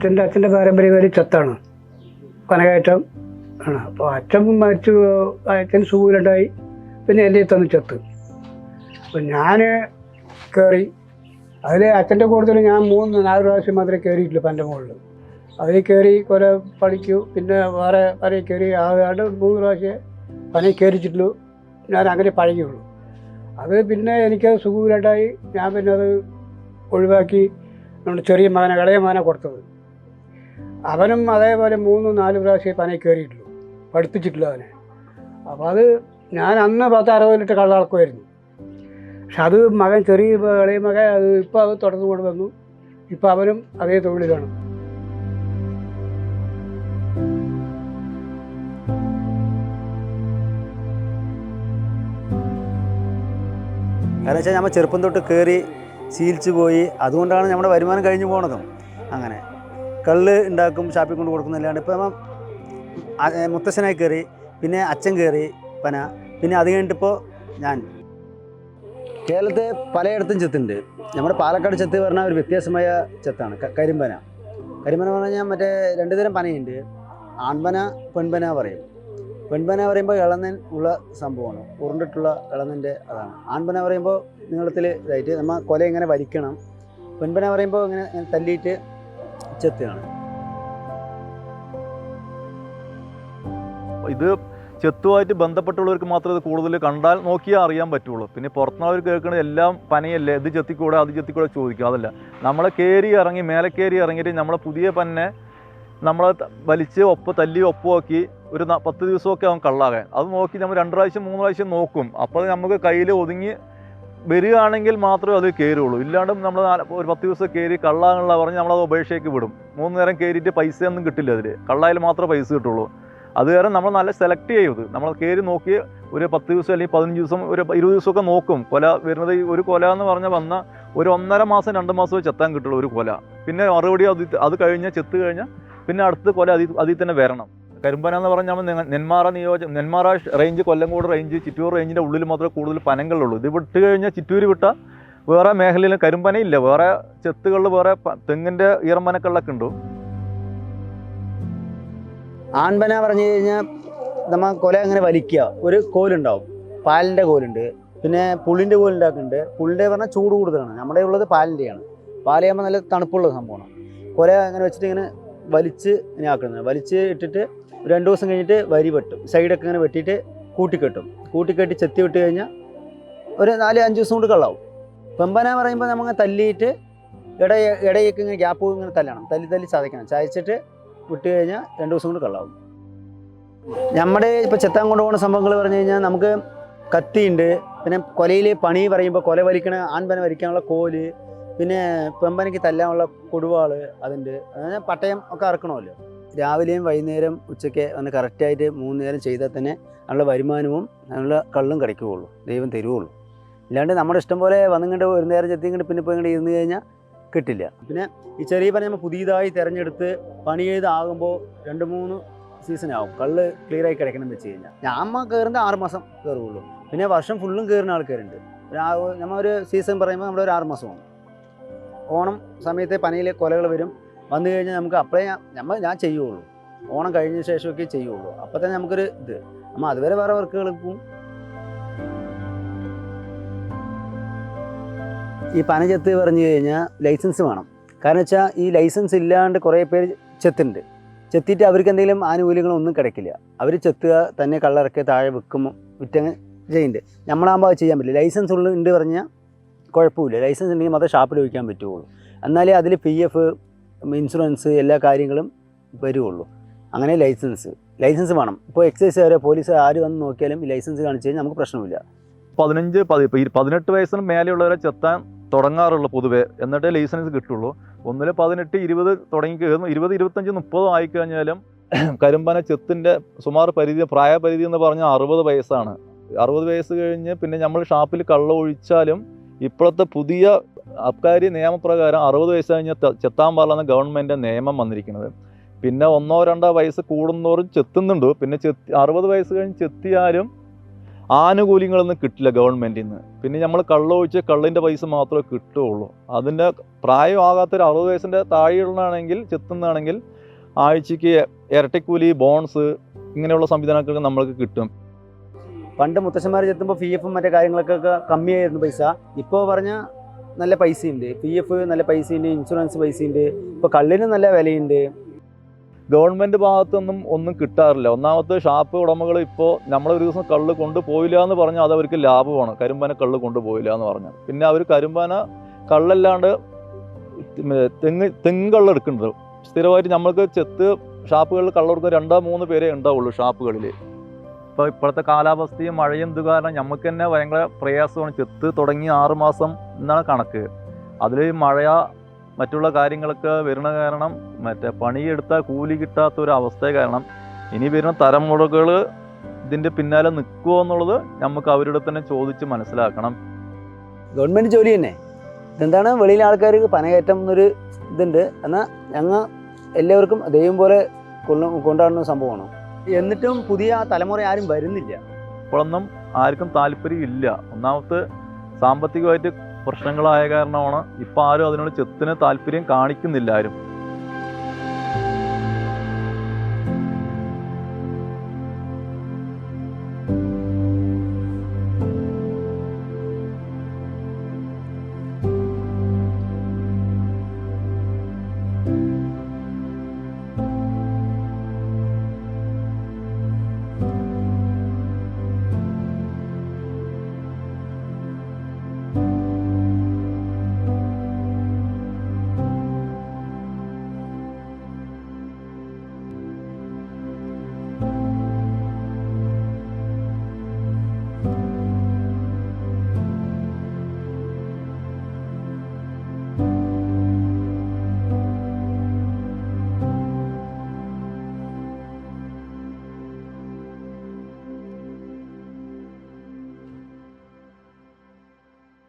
അച്ഛൻ്റെ പാരമ്പര്യമായിട്ട് ചെത്താണ്, പനകയറ്റം ആണ്. അപ്പോൾ അച്ഛൻ മരിച്ചു, അച്ഛൻ സുഖമില്ലാണ്ടായി, പിന്നെ എൻ്റെ തന്നു ചെത്ത്. അപ്പം ഞാൻ കയറി അതിൽ അച്ഛൻ്റെ കൂടുതൽ ഞാൻ 3-4 പ്രാവശ്യം മാത്രമേ കയറിയിട്ടുള്ളൂ പൻ്റെ മുകളിൽ. അതിൽ കയറി കുറെ പഠിക്കൂ, പിന്നെ വേറെ പനയിൽ കയറി ആകാണ്ട് 3 പ്രാവശ്യം പനയിൽ കയറിച്ചിട്ടുള്ളൂ. ഞാൻ അങ്ങനെ പഴകിയുള്ളൂ. അത് പിന്നെ എനിക്ക് സുഖമില്ലാണ്ടായി, ഞാൻ പിന്നെ അത് ഒഴിവാക്കി നമ്മുടെ ചെറിയ മകനെ, ഇളയ മകനെ കൊടുത്തത്. അവനും അതേപോലെ 3-4 പ്രാവശ്യം പനയിൽ കയറിയിട്ടുള്ളൂ, പഠിപ്പിച്ചിട്ടില്ല അവനെ. അപ്പോൾ അത് ഞാൻ അന്ന് 10-60 ലിറ്റർ കള്ള അളക്കുമായിരുന്നു. പക്ഷെ അത് മകൻ, ചെറിയ ഇളയ മകൻ, അത് ഇപ്പോൾ അത് തുടർന്നു കൊണ്ട് വന്നു. ഇപ്പോൾ അവനും അതേ തൊഴിലാണ്. കാരണം വെച്ചാൽ നമ്മൾ ചെറുപ്പം തൊട്ട് കയറി ശീലിച്ചു പോയി, അതുകൊണ്ടാണ് നമ്മുടെ വരുമാനം കഴിഞ്ഞു പോണതും. അങ്ങനെ കള്ള് ഉണ്ടാക്കും, ഷാപ്പിൽ കൊണ്ട് കൊടുക്കുന്നില്ലാണ്ട് ഇപ്പോൾ നമ്മൾ മുത്തശ്ശനായി കയറി, പിന്നെ അച്ഛൻ കയറി പന, പിന്നെ അത് കഴിഞ്ഞിട്ടിപ്പോൾ ഞാൻ. കേരളത്തിൽ പലയിടത്തും ചെത്തുണ്ട്. നമ്മുടെ പാലക്കാട് ചെത്ത് പറഞ്ഞാൽ ഒരു വ്യത്യാസമായ ചെത്താണ് കരിമ്പന. കരിമ്പന പറഞ്ഞാൽ മറ്റേ 2 തരം പനയുണ്ട്, ആൺപന പെൺപന പറയും. പെൺപന പറയുമ്പോൾ ഇളനൻ ഉള്ള സംഭവമാണ്, ഉരുണ്ടിട്ടുള്ള ഇളനൻ്റെ അതാണ്. ആൺപന പറയുമ്പോൾ നീളത്തിൽ ഇതായിട്ട് നമ്മൾ കൊല ഇങ്ങനെ വലിക്കണം. പെൺപന പറയുമ്പോൾ ഇങ്ങനെ തല്ലിയിട്ട് ചെത്തുകയാണ്. ഇത് ചെത്തുമായിട്ട് ബന്ധപ്പെട്ടുള്ളവർക്ക് മാത്രമേ ഇത് കൂടുതൽ കണ്ടാൽ നോക്കിയാൽ അറിയാൻ പറ്റുള്ളൂ. പിന്നെ പുറത്തുനിന്നവർ കേൾക്കുന്നത് എല്ലാം പനയല്ലേ, ഇത് ചെത്തിക്കൂടെ അത് ചെത്തിക്കൂടെ ചോദിക്കും. അതല്ല, നമ്മളെ കയറി ഇറങ്ങി, മേലെ കയറി ഇറങ്ങിയിട്ട് നമ്മളെ പുതിയ പന്നെ നമ്മളെ വലിച്ച് തല്ലി ഒപ്പമാക്കി ഒരു 10 ദിവസമൊക്കെ ആവും കള്ളാകാൻ. അത് നോക്കി നമ്മൾ 2 പ്രാവശ്യം 3 പ്രാവശ്യം നോക്കും. അപ്പോൾ നമുക്ക് കയ്യിൽ ഒതുങ്ങി വരികയാണെങ്കിൽ മാത്രമേ അത് കയറുള്ളൂ. ഇല്ലാണ്ട് നമ്മൾ ഒരു 10 ദിവസം കയറി കള്ളാന്നുള്ള പറഞ്ഞ് നമ്മളത് ഉപേക്ഷയ്ക്ക് വിടും. 3 നേരം കയറിയിട്ട് പൈസയൊന്നും കിട്ടില്ല. അതിൽ കള്ളായാലും മാത്രമേ പൈസ കിട്ടുള്ളൂ. അത് കാരണം നമ്മൾ നല്ല സെലക്ട് ചെയ്യും. നമ്മൾ കയറി നോക്കി ഒരു 10 ദിവസം അല്ലെങ്കിൽ 15 ദിവസം ഒരു 20 ദിവസമൊക്കെ നോക്കും. കൊല വരുന്നത് ഒരു കൊല എന്ന് പറഞ്ഞാൽ വന്ന ഒരു 1.5 മാസം 2 മാസമേ ചെത്താൻ കിട്ടുള്ളൂ ഒരു കൊല. പിന്നെ മറുപടി അത് കഴിഞ്ഞാൽ ചെത്ത് കഴിഞ്ഞാൽ പിന്നെ അടുത്ത കൊല അതിൽ തന്നെ വരണം. കരിമ്പന എന്ന് പറഞ്ഞാൽ നമ്മൾ നെന്മാറ റേഞ്ച്, കൊല്ലങ്കോട് റേഞ്ച്, ചിറ്റൂർ റേഞ്ചിൻ്റെ ഉള്ളിൽ മാത്രമേ കൂടുതൽ പനങ്ങളുള്ളൂ. ഇത് വിട്ട് കഴിഞ്ഞാൽ ചിറ്റൂർ വിട്ടാൽ വേറെ മേഖലയിൽ കരിമ്പനയില്ല. വേറെ ചെത്തുകളിൽ വേറെ തെങ്ങിൻ്റെ ഈറമ്പനക്കളിലൊക്കെ ഉണ്ട്. ആൺപന പറഞ്ഞു കഴിഞ്ഞാൽ നമ്മൾ കൊല അങ്ങനെ വലിക്കുക, ഒരു കോലുണ്ടാവും, പാലിൻ്റെ കോലുണ്ട്, പിന്നെ പുളിൻ്റെ കോലുണ്ടാക്കുന്നുണ്ട്. പുളിൻ്റെ പറഞ്ഞാൽ ചൂട് കൂടുതലാണ്, നമ്മുടെ ഉള്ളത് പാലിൻ്റെയാണ്. പാലയാകുമ്പോൾ നല്ല തണുപ്പുള്ള സംഭവമാണ്. കൊല അങ്ങനെ വെച്ചിട്ട് ഇങ്ങനെ വലിച്ച് ഇങ്ങനെ ആക്കുന്നത്. വലിച്ച് ഇട്ടിട്ട് 2 ദിവസം കഴിഞ്ഞിട്ട് വരി വെട്ടും, സൈഡൊക്കെ ഇങ്ങനെ വെട്ടിയിട്ട് കൂട്ടിക്കെട്ടി ചെത്തി വിട്ട് കഴിഞ്ഞാൽ ഒരു 4-5 ദിവസം കൊണ്ട് കള്ളാവും. പെമ്പന പറയുമ്പോൾ നമ്മൾ തല്ലിയിട്ട് ഇടയൊക്കെ ഇങ്ങനെ ഗ്യാപ്പ് ഇങ്ങനെ തല്ലണം, തല്ലി ചതയ്ക്കണം. ചതച്ചിട്ട് വിട്ട് കഴിഞ്ഞാൽ 2 ദിവസം കൊണ്ട് കള്ളാവും. നമ്മുടെ ഇപ്പോൾ ചെത്താൻ കൊണ്ടുപോകുന്ന സംഭവങ്ങൾ പറഞ്ഞു കഴിഞ്ഞാൽ നമുക്ക് കത്തിയുണ്ട്, പിന്നെ കൊലയിൽ പണി പറയുമ്പോൾ കൊല വലിക്കണ ആൺപന വലിക്കാനുള്ള കോല്, പിന്നെ പെമ്പനയ്ക്ക് തല്ലാനുള്ള കൊടുവാൾ അതുണ്ട്. അങ്ങനെ പട്ടയം ഒക്കെ ഇറക്കണമല്ലോ. രാവിലെയും വൈകുന്നേരം ഉച്ചയ്ക്ക് ഒന്ന് കറക്റ്റായിട്ട് 3 നേരം ചെയ്താൽ തന്നെ നല്ല വരുമാനവും നല്ല കള്ളും കിടക്കുകയുള്ളൂ, ദൈവം തരുവുള്ളൂ. ഇല്ലാണ്ട് നമ്മുടെ ഇഷ്ടം പോലെ വന്നിങ്ങോട്ട് ഒരു നേരം ചെത്തിങ്ങോട്ട് പിന്നെ പോയി ഇങ്ങോട്ട് ഇരുന്ന് കഴിഞ്ഞാൽ കിട്ടില്ല. പിന്നെ ഈ ചെറിയ പന നമ്മൾ പുതിയതായി തിരഞ്ഞെടുത്ത് പണി ചെയ്താകുമ്പോൾ 2-3 സീസണാവും കള്ള് ക്ലിയറായി കിടക്കണം വെച്ച് കഴിഞ്ഞാൽ. ഞാൻ കയറുന്നത് 6 മാസം കയറുള്ളൂ. പിന്നെ വർഷം ഫുള്ളും കയറുന്ന ആൾക്കാരുണ്ട്. നമ്മൾ ഒരു സീസൺ പറയുമ്പോൾ നമ്മളൊരു 6 മാസമാണ്. ഓണം സമയത്തെ പനയിലെ കൊലകൾ വന്നു കഴിഞ്ഞാൽ നമുക്ക് അപ്പോഴേ ഞാൻ ചെയ്യുള്ളൂ. ഓണം കഴിഞ്ഞ ശേഷമൊക്കെ ചെയ്യുള്ളൂ. അപ്പോൾ തന്നെ നമുക്കൊരു ഇത്, നമ്മൾ അതുവരെ വേറെ വർക്കുകൾക്കും. ഈ പന ചെത്ത് പറഞ്ഞു കഴിഞ്ഞാൽ ലൈസൻസ് വേണം. കാരണം വെച്ചാൽ ഈ ലൈസൻസ് ഇല്ലാണ്ട് കുറേ പേര് ചെത്തുണ്ട്. ചെത്തിയിട്ട് അവർക്ക് എന്തെങ്കിലും ആനുകൂല്യങ്ങളൊന്നും കിടക്കില്ല. അവർ ചെത്തുക തന്നെ, കള്ളിറക്കി താഴെ വിൽക്കുമ്പോൾ വിറ്റങ്ങ് ചെയ്യുന്നുണ്ട്. നമ്മളാകുമ്പോൾ അത് ചെയ്യാൻ പറ്റില്ല. ലൈസൻസ് ഉണ്ട് പറഞ്ഞാൽ കുഴപ്പമില്ല. ലൈസൻസ് ഉണ്ടെങ്കിൽ മാത്രമേ ഷാപ്പിൽ വയ്ക്കാൻ പറ്റുള്ളൂ. എന്നാലേ അതിൽ PF, ഇൻഷുറൻസ് എല്ലാ കാര്യങ്ങളും വരുള്ളൂ. അങ്ങനെ ലൈസൻസ് വേണം. ഇപ്പോൾ എക്സൈസുകാരോ പോലീസ് ആര് വന്ന് നോക്കിയാലും ഈ ലൈസൻസ് കാണിച്ചു കഴിഞ്ഞാൽ നമുക്ക് പ്രശ്നമില്ല. 18 വയസ്സിന് മേലെയുള്ളവരെ ചെത്താൻ തുടങ്ങാറുള്ളൂ പൊതുവേ, എന്നിട്ടേ ലൈസൻസ് കിട്ടുള്ളൂ. 18, 20 തുടങ്ങി 20, 25, 30 ആയിക്കഴിഞ്ഞാലും കരിമ്പന ചെത്തിൻ്റെ സുമാർ പ്രായപരിധി എന്ന് പറഞ്ഞാൽ 60 വയസ്സാണ്. 60 വയസ്സ് കഴിഞ്ഞ് പിന്നെ നമ്മൾ ഷാപ്പിൽ കള്ളം ഒഴിച്ചാലും ഇപ്പോഴത്തെ പുതിയ അബ്കാരി നിയമപ്രകാരം 60 വയസ്സ് കഴിഞ്ഞ് ചെത്താൻ പാടില്ലെന്ന് ഗവൺമെൻറ് നിയമം വന്നിരിക്കുന്നത്. പിന്നെ 1-2 വയസ്സ് കൂടുന്നവരും ചെത്തുന്നുണ്ട്. പിന്നെ 60 വയസ്സ് കഴിഞ്ഞ് ചെത്തിയാലും ആനുകൂല്യങ്ങളൊന്നും കിട്ടില്ല ഗവൺമെൻറ്റിൽ നിന്ന്. പിന്നെ നമ്മൾ കള്ളൊഴിച്ച് കള്ളിൻ്റെ പൈസ മാത്രമേ കിട്ടുകയുള്ളൂ. അതിൻ്റെ പ്രായമാകാത്തൊരു 60 വയസ്സിൻ്റെ താഴെയുള്ളതാണെങ്കിൽ ചെത്തുന്നതാണെങ്കിൽ ആഴ്ചയ്ക്ക് ഇരട്ടിക്കൂലി, ബോൺസ് ഇങ്ങനെയുള്ള സംവിധാനങ്ങളൊക്കെ നമ്മൾക്ക് കിട്ടും. പണ്ട് മുത്തശ്ശന്മാർ ചെത്തുമ്പോൾ പി എഫും മറ്റേ കാര്യങ്ങൾക്കൊക്കെ കമ്മിയായിരുന്നു പൈസ. ഇപ്പോൾ പറഞ്ഞാൽ നല്ല പൈസയുണ്ട്, പി എഫ് നല്ല പൈസയുണ്ട്, ഇൻഷുറൻസ് പൈസയുണ്ട്, ഇപ്പോൾ കള്ളിന് നല്ല വിലയുണ്ട്. ഗവൺമെൻറ് ഭാഗത്തൊന്നും ഒന്നും കിട്ടാറില്ല. ഒന്നാമത്തെ ഷാപ്പ് ഉടമകൾ ഇപ്പോൾ നമ്മളൊരു ദിവസം കള്ള് കൊണ്ടുപോയില്ല എന്ന് പറഞ്ഞാൽ അത് അവർക്ക് ലാഭമാണ്. കരിമ്പാന കള്ള് കൊണ്ടുപോയില്ല എന്ന് പറഞ്ഞാൽ പിന്നെ അവർ കരിമ്പാന കള്ളല്ലാണ്ട് തെങ്ങ് എടുക്കുന്നത് സ്ഥിരമായിട്ട് നമ്മൾക്ക് ചെത്ത് ഷാപ്പുകളിൽ കള്ളെടുക്കുന്ന 2-3 പേരേ ഉണ്ടാവുള്ളൂ ഷാപ്പുകളിൽ. ഇപ്പോൾ ഇപ്പോഴത്തെ കാലാവസ്ഥയും മഴയും ഇത് കാരണം നമുക്ക് തന്നെ ഭയങ്കര പ്രയാസമാണ്. ചെത്ത് തുടങ്ങി 6 മാസം എന്നാണ് കണക്ക്. അതിൽ മഴ മറ്റുള്ള കാര്യങ്ങളൊക്കെ വരുന്ന കാരണം പണിയെടുത്താൽ കൂലി കിട്ടാത്തൊരു അവസ്ഥ കാരണം ഇനി വരുന്ന തലമുറകൾ ഇതിൻ്റെ പിന്നാലെ നിൽക്കുമോ എന്നുള്ളത് നമുക്ക് അവരുടെ തന്നെ ചോദിച്ച് മനസ്സിലാക്കണം. ഗവൺമെൻറ് ജോലി തന്നെ ഇതെന്താണ്, വെളിയിലെ ആൾക്കാർക്ക് പനകയറ്റം എന്നൊരു ഇതുണ്ട്. എന്നാൽ ഞങ്ങൾ എല്ലാവർക്കും ദൈവം പോലെ കൊണ്ടാടുന്ന സംഭവമാണ്. എന്നിട്ടും പുതിയ തലമുറ ആരും വരുന്നില്ല. ഇപ്പോഴൊന്നും ആർക്കും താല്പര്യമില്ല. ഒന്നാമത്തെ സാമ്പത്തികമായിട്ട് പ്രശ്നങ്ങളായ കാരണമാണ് ഇപ്പോൾ ആരും അതിനോട് ചെത്തിന് താല്പര്യം കാണിക്കുന്നില്ല ആരും.